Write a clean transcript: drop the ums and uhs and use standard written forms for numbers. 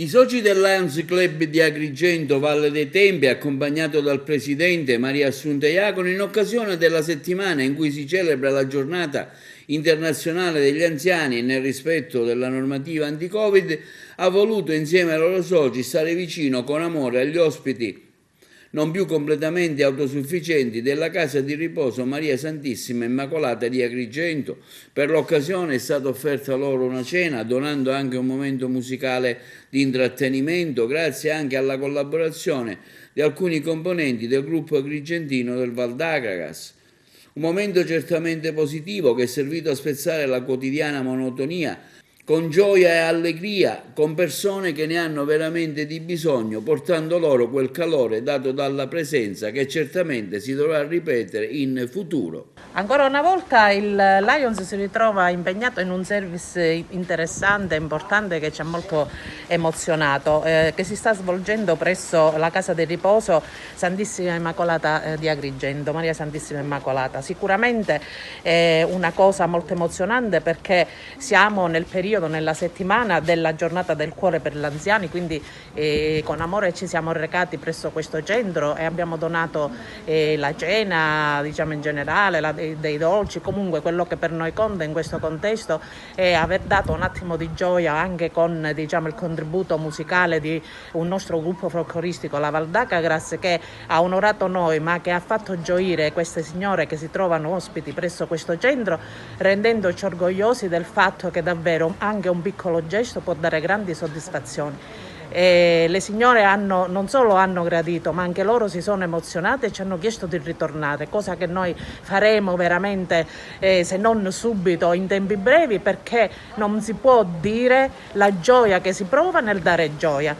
I soci del Lions Club di Agrigento Valle dei Tempi, accompagnato dal presidente Maria Assunta Iacono, in occasione della settimana in cui si celebra la giornata internazionale degli anziani e nel rispetto della normativa anti-Covid, ha voluto insieme ai loro soci stare vicino con amore agli ospiti non più completamente autosufficienti della casa di riposo Maria Santissima Immacolata di Agrigento. Per l'occasione è stata offerta loro una cena, donando anche un momento musicale di intrattenimento, grazie anche alla collaborazione di alcuni componenti del gruppo agrigentino del Val d'Agragas. Un momento certamente positivo che è servito a spezzare la quotidiana monotonia con gioia e allegria, con persone che ne hanno veramente di bisogno, portando loro quel calore dato dalla presenza che certamente si dovrà ripetere in futuro. Ancora una volta il Lions si ritrova impegnato in un service interessante e importante che ci ha molto emozionato, che si sta svolgendo presso la casa di riposo Santissima Immacolata di Agrigento, Maria Santissima Immacolata. Sicuramente è una cosa molto emozionante perché siamo nel periodo, nella settimana della giornata del cuore per gli anziani, quindi con amore ci siamo recati presso questo centro e abbiamo donato la cena, diciamo in generale, dei dolci, comunque quello che per noi conta in questo contesto è aver dato un attimo di gioia anche con, diciamo, il contributo musicale di un nostro gruppo folcloristico, la Val d'Agragas, che ha onorato noi ma che ha fatto gioire queste signore che si trovano ospiti presso questo centro, rendendoci orgogliosi del fatto che davvero anche un piccolo gesto può dare grandi soddisfazioni. E le signore non solo hanno gradito, ma anche loro si sono emozionate e ci hanno chiesto di ritornare, cosa che noi faremo veramente se non subito, in tempi brevi, perché non si può dire la gioia che si prova nel dare gioia.